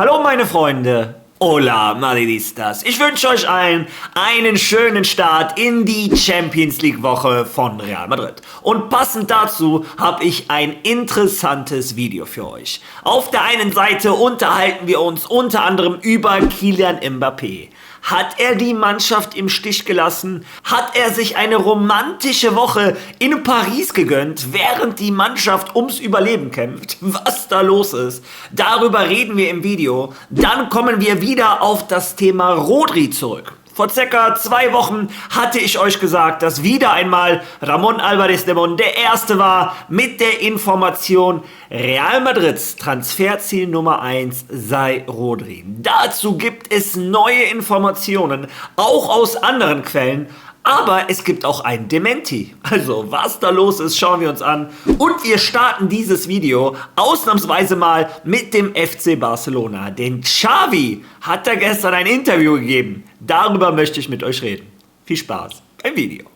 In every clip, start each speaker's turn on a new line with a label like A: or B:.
A: Hallo meine Freunde, hola Madridistas. Ich wünsche euch allen einen schönen Start in die Champions League Woche von Real Madrid. Und passend dazu habe ich ein interessantes Video für euch. Auf der einen Seite unterhalten wir uns unter anderem über Kylian Mbappé. Hat er die Mannschaft im Stich gelassen? Hat er sich eine romantische Woche in Paris gegönnt, während die Mannschaft ums Überleben kämpft? Was da los ist? Darüber reden wir im Video. Dann kommen wir wieder auf das Thema Rodri zurück. Vor ca. 2 Wochen hatte ich euch gesagt, dass wieder einmal Ramón Álvarez de Mon der Erste war mit der Information, Real Madrids Transferziel Nummer 1 sei Rodri. Dazu gibt es neue Informationen, auch aus anderen Quellen. Aber es gibt auch ein Dementi. Also, was da los ist, schauen wir uns an. Und wir starten dieses Video ausnahmsweise mal mit dem FC Barcelona. Denn Xavi hat da gestern ein Interview gegeben. Darüber möchte ich mit euch reden. Viel Spaß beim Video.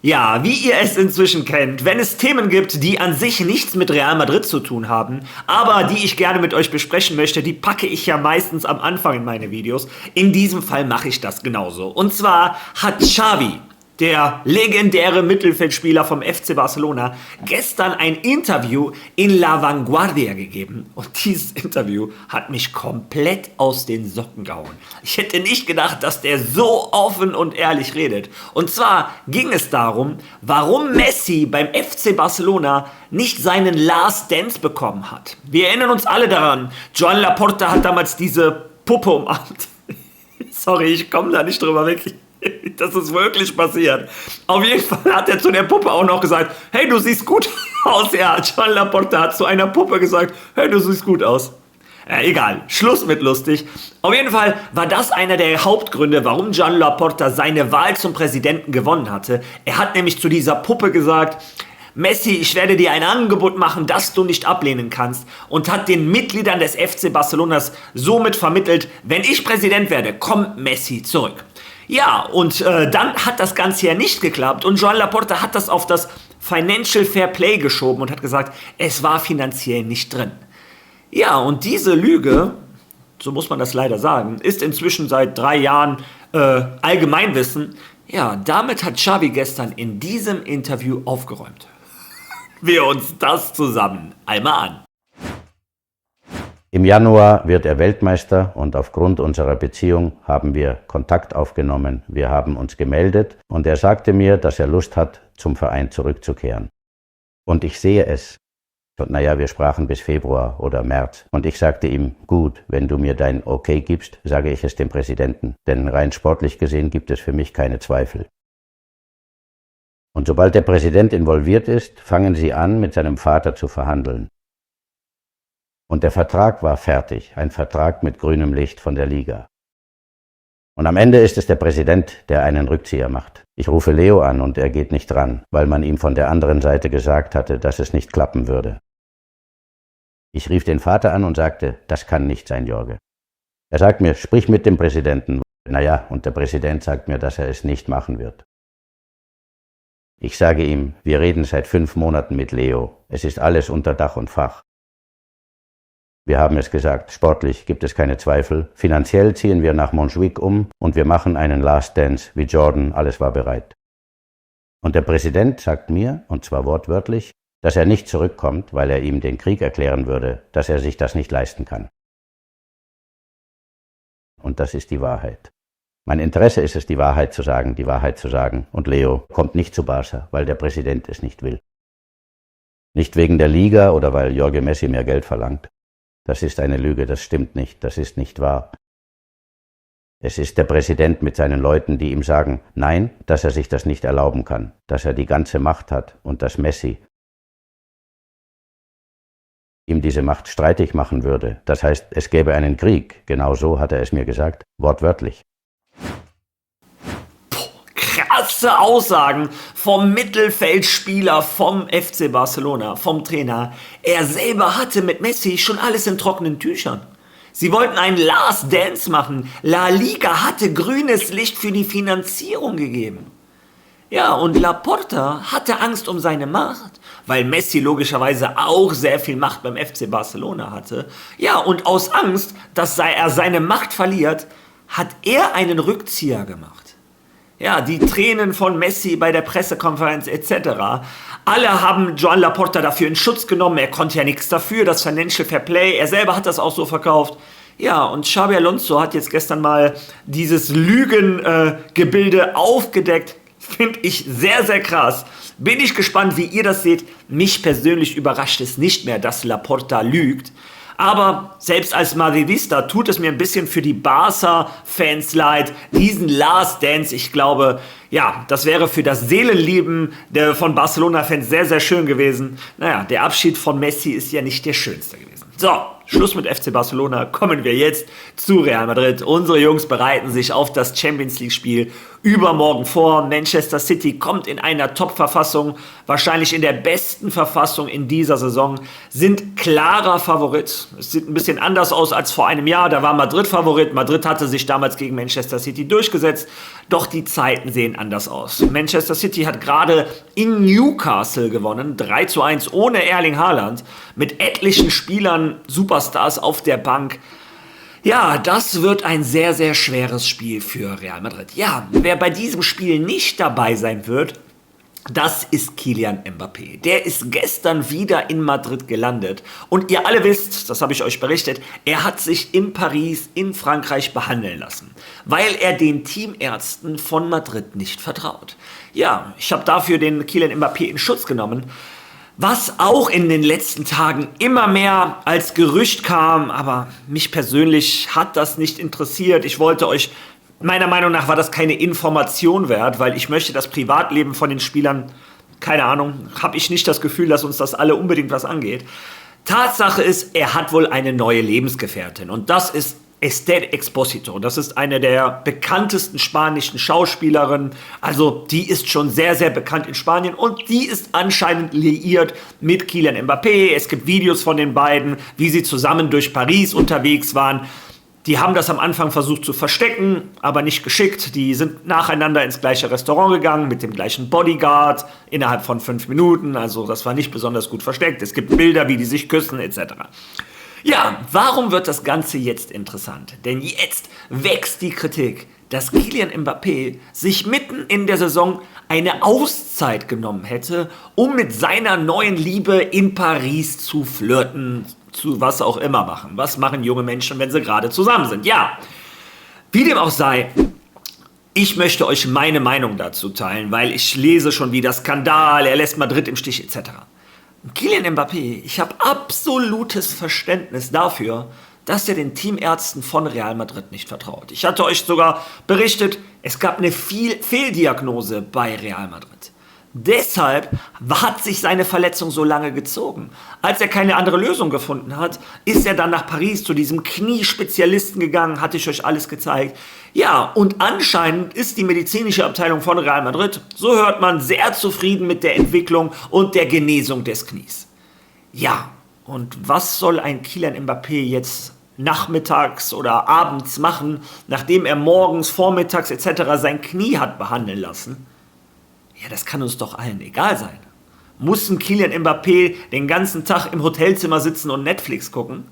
A: Ja, wie ihr es inzwischen kennt, wenn es Themen gibt, die an sich nichts mit Real Madrid zu tun haben, aber die ich gerne mit euch besprechen möchte, die packe ich ja meistens am Anfang in meine Videos. In diesem Fall mache ich das genauso. Und zwar hat Xavi, der legendäre Mittelfeldspieler vom FC Barcelona, gestern ein Interview in La Vanguardia gegeben. Und dieses Interview hat mich komplett aus den Socken gehauen. Ich hätte nicht gedacht, dass der so offen und ehrlich redet. Und zwar ging es darum, warum Messi beim FC Barcelona nicht seinen Last Dance bekommen hat. Wir erinnern uns alle daran, Joan Laporta hat damals diese Puppe umarmt. Sorry, ich komme da nicht drüber weg. Das ist wirklich passiert. Auf jeden Fall hat er zu der Puppe auch noch gesagt, hey, du siehst gut aus. Ja, Joan Laporta hat zu einer Puppe gesagt, hey, du siehst gut aus. Egal, Schluss mit lustig. Auf jeden Fall war das einer der Hauptgründe, warum Joan Laporta seine Wahl zum Präsidenten gewonnen hatte. Er hat nämlich zu dieser Puppe gesagt, Messi, ich werde dir ein Angebot machen, das du nicht ablehnen kannst, und hat den Mitgliedern des FC Barcelonas somit vermittelt, wenn ich Präsident werde, kommt Messi zurück. Ja, und dann hat das Ganze ja nicht geklappt und Joan Laporta hat das auf das Financial Fair Play geschoben und hat gesagt, es war finanziell nicht drin. Ja, und diese Lüge, so muss man das leider sagen, ist inzwischen seit 3 Jahren Allgemeinwissen. Ja, damit hat Xavi gestern in diesem Interview aufgeräumt. Wir uns das zusammen einmal an.
B: Im Januar wird er Weltmeister und aufgrund unserer Beziehung haben wir Kontakt aufgenommen. Wir haben uns gemeldet und er sagte mir, dass er Lust hat, zum Verein zurückzukehren. Und ich sehe es. Und naja, wir sprachen bis Februar oder März. Und ich sagte ihm, gut, wenn du mir dein Okay gibst, sage ich es dem Präsidenten. Denn rein sportlich gesehen gibt es für mich keine Zweifel. Und sobald der Präsident involviert ist, fangen sie an, mit seinem Vater zu verhandeln. Und der Vertrag war fertig, ein Vertrag mit grünem Licht von der Liga. Und am Ende ist es der Präsident, der einen Rückzieher macht. Ich rufe Leo an und er geht nicht dran, weil man ihm von der anderen Seite gesagt hatte, dass es nicht klappen würde. Ich rief den Vater an und sagte, das kann nicht sein, Jorge. Er sagt mir, sprich mit dem Präsidenten. Naja, und der Präsident sagt mir, dass er es nicht machen wird. Ich sage ihm, wir reden seit 5 Monaten mit Leo. Es ist alles unter Dach und Fach. Wir haben es gesagt, sportlich gibt es keine Zweifel. Finanziell ziehen wir nach Montjuic um und wir machen einen Last Dance wie Jordan, alles war bereit. Und der Präsident sagt mir, und zwar wortwörtlich, dass er nicht zurückkommt, weil er ihm den Krieg erklären würde, dass er sich das nicht leisten kann. Und das ist die Wahrheit. Mein Interesse ist es, die Wahrheit zu sagen. Und Leo kommt nicht zu Barca, weil der Präsident es nicht will. Nicht wegen der Liga oder weil Jorge Messi mehr Geld verlangt. Das ist eine Lüge, das stimmt nicht, das ist nicht wahr. Es ist der Präsident mit seinen Leuten, die ihm sagen, nein, dass er sich das nicht erlauben kann, dass er die ganze Macht hat und dass Messi ihm diese Macht streitig machen würde. Das heißt, es gäbe einen Krieg, genau so hat er es mir gesagt, wortwörtlich.
A: Krasse Aussagen vom Mittelfeldspieler vom FC Barcelona, vom Trainer. Er selber hatte mit Messi schon alles in trockenen Tüchern. Sie wollten einen Last Dance machen. La Liga hatte grünes Licht für die Finanzierung gegeben. Ja, und Laporta hatte Angst um seine Macht, weil Messi logischerweise auch sehr viel Macht beim FC Barcelona hatte. Ja, und aus Angst, dass er seine Macht verliert, hat er einen Rückzieher gemacht. Ja, die Tränen von Messi bei der Pressekonferenz etc. Alle haben Joan Laporta dafür in Schutz genommen. Er konnte ja nichts dafür, das Financial Fair Play. Er selber hat das auch so verkauft. Ja, und Xabi Alonso hat jetzt gestern mal dieses Lügengebilde aufgedeckt. Finde ich sehr, sehr krass. Bin ich gespannt, wie ihr das seht. Mich persönlich überrascht es nicht mehr, dass Laporta lügt. Aber selbst als Madridista tut es mir ein bisschen für die Barca-Fans leid. Diesen Last Dance, ich glaube, ja, das wäre für das Seelenlieben von Barcelona-Fans sehr, sehr schön gewesen. Naja, der Abschied von Messi ist ja nicht der schönste gewesen. So, Schluss mit FC Barcelona. Kommen wir jetzt zu Real Madrid. Unsere Jungs bereiten sich auf das Champions League-Spiel übermorgen vor. Manchester City kommt in einer Top-Verfassung, wahrscheinlich in der besten Verfassung in dieser Saison, sind klarer Favorit. Es sieht ein bisschen anders aus als vor einem Jahr. Da war Madrid Favorit. Madrid hatte sich damals gegen Manchester City durchgesetzt. Doch die Zeiten sehen anders aus. Manchester City hat gerade in Newcastle gewonnen. 3:1 ohne Erling Haaland. Mit etlichen Spielern, Superstars auf der Bank. Ja, das wird ein sehr, sehr schweres Spiel für Real Madrid. Ja, wer bei diesem Spiel nicht dabei sein wird, das ist Kylian Mbappé. Der ist gestern wieder in Madrid gelandet. Und ihr alle wisst, das habe ich euch berichtet, er hat sich in Paris, in Frankreich behandeln lassen, weil er den Teamärzten von Madrid nicht vertraut. Ja, ich habe dafür den Kylian Mbappé in Schutz genommen. Was auch in den letzten Tagen immer mehr als Gerücht kam, aber mich persönlich hat das nicht interessiert. Ich wollte euch, meiner Meinung nach war das keine Information wert, weil ich möchte das Privatleben von den Spielern, keine Ahnung, habe ich nicht das Gefühl, dass uns das alle unbedingt was angeht. Tatsache ist, er hat wohl eine neue Lebensgefährtin und das ist Esther Exposito. Das ist eine der bekanntesten spanischen Schauspielerinnen. Also die ist schon sehr, sehr bekannt in Spanien und die ist anscheinend liiert mit Kylian Mbappé. Es gibt Videos von den beiden, wie sie zusammen durch Paris unterwegs waren. Die haben das am Anfang versucht zu verstecken, aber nicht geschickt. Die sind nacheinander ins gleiche Restaurant gegangen mit dem gleichen Bodyguard innerhalb von 5 Minuten. Also das war nicht besonders gut versteckt. Es gibt Bilder, wie die sich küssen etc. Ja, warum wird das Ganze jetzt interessant? Denn jetzt wächst die Kritik, dass Kylian Mbappé sich mitten in der Saison eine Auszeit genommen hätte, um mit seiner neuen Liebe in Paris zu flirten, zu was auch immer machen. Was machen junge Menschen, wenn sie gerade zusammen sind? Ja, wie dem auch sei, ich möchte euch meine Meinung dazu teilen, weil ich lese schon wieder Skandal, er lässt Madrid im Stich etc. Kylian Mbappé, ich habe absolutes Verständnis dafür, dass er den Teamärzten von Real Madrid nicht vertraut. Ich hatte euch sogar berichtet, es gab eine Fehldiagnose bei Real Madrid. Deshalb hat sich seine Verletzung so lange gezogen. Als er keine andere Lösung gefunden hat, ist er dann nach Paris zu diesem Kniespezialisten gegangen, hatte ich euch alles gezeigt. Ja, und anscheinend ist die medizinische Abteilung von Real Madrid, so hört man, sehr zufrieden mit der Entwicklung und der Genesung des Knies. Ja, und was soll ein Kylian Mbappé jetzt nachmittags oder abends machen, nachdem er morgens, vormittags etc. sein Knie hat behandeln lassen? Ja, das kann uns doch allen egal sein. Muss ein Kylian Mbappé den ganzen Tag im Hotelzimmer sitzen und Netflix gucken?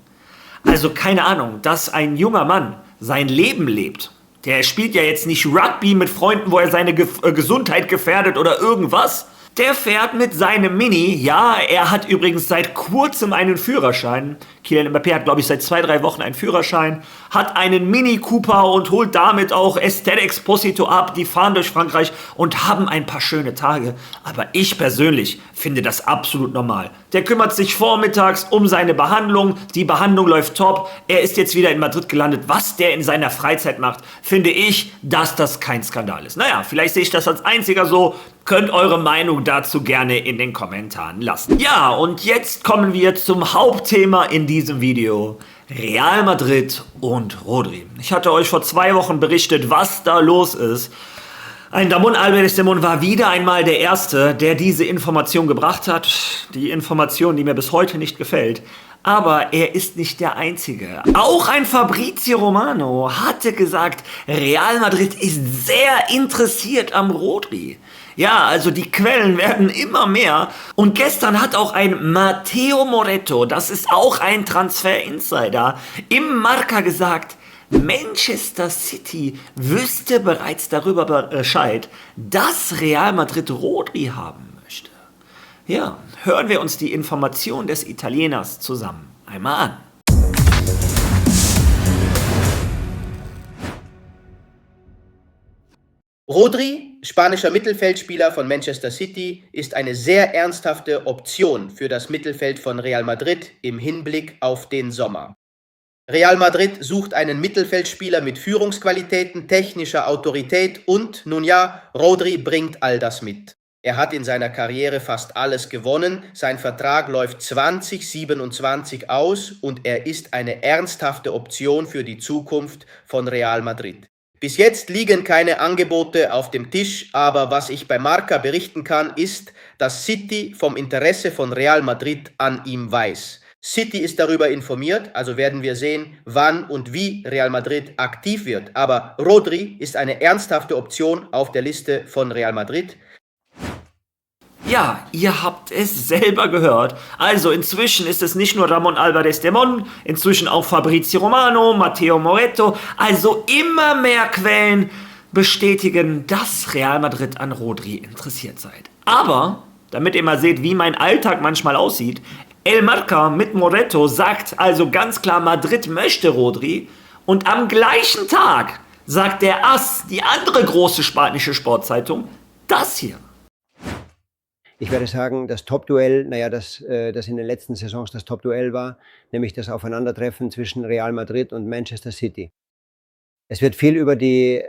A: Also keine Ahnung, dass ein junger Mann sein Leben lebt. Der spielt ja jetzt nicht Rugby mit Freunden, wo er seine Gesundheit gefährdet oder irgendwas. Der fährt mit seinem Mini. Ja, er hat übrigens seit kurzem einen Führerschein. Kylian Mbappé hat, glaube ich, seit 2-3 Wochen einen Führerschein. Hat einen Mini Cooper und holt damit auch Esther Exposito ab. Die fahren durch Frankreich und haben ein paar schöne Tage. Aber ich persönlich finde das absolut normal. Der kümmert sich vormittags um seine Behandlung. Die Behandlung läuft top. Er ist jetzt wieder in Madrid gelandet. Was der in seiner Freizeit macht, finde ich, dass das kein Skandal ist. Naja, vielleicht sehe ich das als einziger so. Könnt eure Meinung dazu gerne in den Kommentaren lassen. Ja, und jetzt kommen wir zum Hauptthema in diesem Video. Real Madrid und Rodri. Ich hatte euch vor 2 Wochen berichtet, was da los ist. Ein Ramon Álvarez de Mon war wieder einmal der Erste, der diese Information gebracht hat. Die Information, die mir bis heute nicht gefällt. Aber er ist nicht der Einzige. Auch ein Fabrizio Romano hatte gesagt, Real Madrid ist sehr interessiert am Rodri. Ja, also die Quellen werden immer mehr. Und gestern hat auch ein Matteo Moretto, das ist auch ein Transfer-Insider, im Marca gesagt, Manchester City wüsste bereits darüber Bescheid, dass Real Madrid Rodri haben möchte. Ja, hören wir uns die Information des Italieners zusammen einmal an.
C: Rodri, spanischer Mittelfeldspieler von Manchester City, ist eine sehr ernsthafte Option für das Mittelfeld von Real Madrid im Hinblick auf den Sommer. Real Madrid sucht einen Mittelfeldspieler mit Führungsqualitäten, technischer Autorität und, nun ja, Rodri bringt all das mit. Er hat in seiner Karriere fast alles gewonnen, sein Vertrag läuft 2027 aus und er ist eine ernsthafte Option für die Zukunft von Real Madrid. Bis jetzt liegen keine Angebote auf dem Tisch, aber was ich bei Marca berichten kann, ist, dass City vom Interesse von Real Madrid an ihm weiß. City ist darüber informiert, also werden wir sehen, wann und wie Real Madrid aktiv wird. Aber Rodri ist eine ernsthafte Option auf der Liste von Real Madrid.
A: Ja, ihr habt es selber gehört. Also inzwischen ist es nicht nur Ramon Álvarez de Mon, inzwischen auch Fabrizio Romano, Matteo Moretto. Also immer mehr Quellen bestätigen, dass Real Madrid an Rodri interessiert seid. Aber, damit ihr mal seht, wie mein Alltag manchmal aussieht, El Marca mit Moretto sagt also ganz klar, Madrid möchte Rodri. Und am gleichen Tag sagt der AS, die andere große spanische Sportzeitung, das hier.
D: Ich werde sagen, das Top-Duell, das in den letzten Saisons das Top-Duell war, nämlich das Aufeinandertreffen zwischen Real Madrid und Manchester City. Es wird viel über die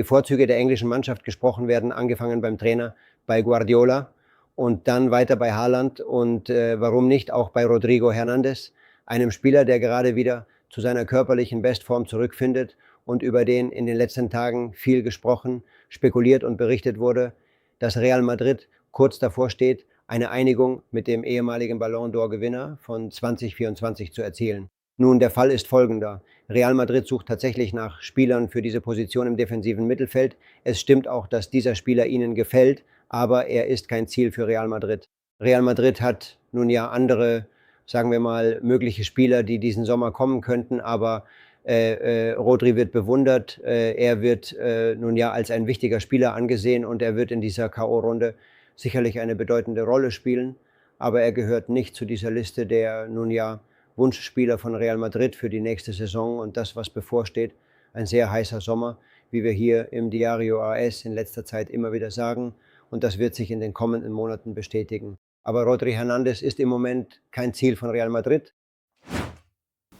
D: Vorzüge der englischen Mannschaft gesprochen werden, angefangen beim Trainer, bei Guardiola und dann weiter bei Haaland und warum nicht auch bei Rodrigo Hernández, einem Spieler, der gerade wieder zu seiner körperlichen Bestform zurückfindet und über den in den letzten Tagen viel gesprochen, spekuliert und berichtet wurde, dass Real Madrid kurz davor steht, eine Einigung mit dem ehemaligen Ballon d'Or-Gewinner von 2024 zu erzielen. Nun, der Fall ist folgender. Real Madrid sucht tatsächlich nach Spielern für diese Position im defensiven Mittelfeld. Es stimmt auch, dass dieser Spieler ihnen gefällt, aber er ist kein Ziel für Real Madrid. Real Madrid hat nun ja andere, sagen wir mal, mögliche Spieler, die diesen Sommer kommen könnten, aber Rodri wird bewundert, er wird nun ja als ein wichtiger Spieler angesehen und er wird in dieser K.O.-Runde sicherlich eine bedeutende Rolle spielen, aber er gehört nicht zu dieser Liste der nun ja Wunschspieler von Real Madrid für die nächste Saison und das, was bevorsteht, ein sehr heißer Sommer, wie wir hier im Diario AS in letzter Zeit immer wieder sagen und das wird sich in den kommenden Monaten bestätigen. Aber Rodri Hernández ist im Moment kein Ziel von Real Madrid.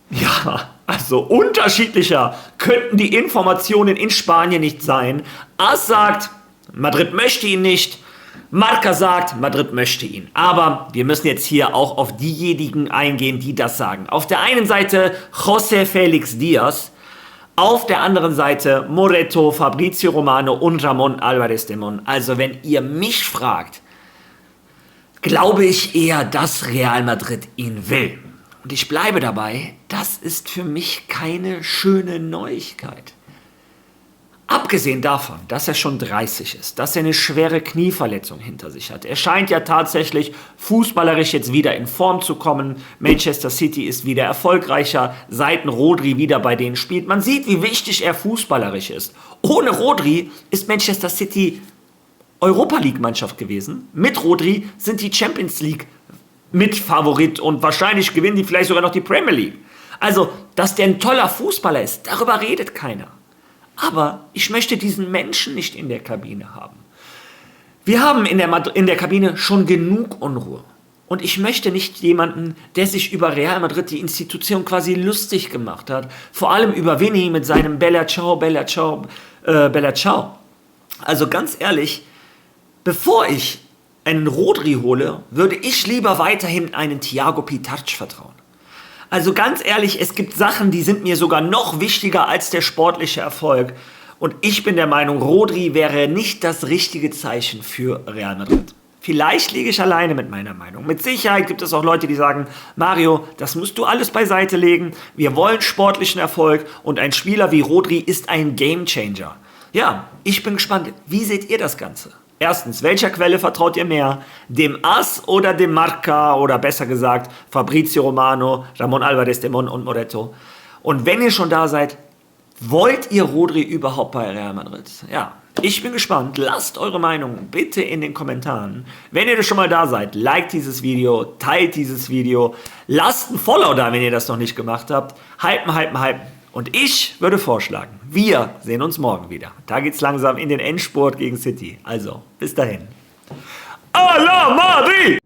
A: Ja, also unterschiedlicher könnten die Informationen in Spanien nicht sein. AS sagt, Madrid möchte ihn nicht. Marca sagt, Madrid möchte ihn. Aber wir müssen jetzt hier auch auf diejenigen eingehen, die das sagen. Auf der einen Seite José Félix Díaz, auf der anderen Seite Moretto, Fabrizio Romano und Ramon Álvarez de Mon. Also wenn ihr mich fragt, glaube ich eher, dass Real Madrid ihn will. Und ich bleibe dabei, das ist für mich keine schöne Neuigkeit. Abgesehen davon, dass er schon 30 ist, dass er eine schwere Knieverletzung hinter sich hat. Er scheint ja tatsächlich fußballerisch jetzt wieder in Form zu kommen. Manchester City ist wieder erfolgreicher, seit Rodri wieder bei denen spielt. Man sieht, wie wichtig er fußballerisch ist. Ohne Rodri ist Manchester City Europa-League-Mannschaft gewesen. Mit Rodri sind die Champions League Mitfavorit und wahrscheinlich gewinnen die vielleicht sogar noch die Premier League. Also, dass der ein toller Fußballer ist, darüber redet keiner. Aber ich möchte diesen Menschen nicht in der Kabine haben. Wir haben in der Kabine schon genug Unruhe. Und ich möchte nicht jemanden, der sich über Real Madrid, die Institution, quasi lustig gemacht hat. Vor allem über Vinny mit seinem Bella Ciao, Bella Ciao, Bella Ciao. Also ganz ehrlich, bevor ich einen Rodri hole, würde ich lieber weiterhin einen Thiago Pitach vertrauen. Also ganz ehrlich, es gibt Sachen, die sind mir sogar noch wichtiger als der sportliche Erfolg. Und ich bin der Meinung, Rodri wäre nicht das richtige Zeichen für Real Madrid. Vielleicht liege ich alleine mit meiner Meinung. Mit Sicherheit gibt es auch Leute, die sagen, Mario, das musst du alles beiseite legen. Wir wollen sportlichen Erfolg und ein Spieler wie Rodri ist ein Gamechanger. Ja, ich bin gespannt. Wie seht ihr das Ganze? Erstens, welcher Quelle vertraut ihr mehr? Dem AS oder dem Marca oder besser gesagt Fabrizio Romano, Ramon Alvarez de Mon und Moretto? Und wenn ihr schon da seid, wollt ihr Rodri überhaupt bei Real Madrid? Ja, ich bin gespannt. Lasst eure Meinung bitte in den Kommentaren. Wenn ihr schon mal da seid, liked dieses Video, teilt dieses Video, lasst ein Follow da, wenn ihr das noch nicht gemacht habt. Hypen, hypen, hypen. Und ich würde vorschlagen, wir sehen uns morgen wieder. Da geht's langsam in den Endspurt gegen City. Also, bis dahin. A la Madrid!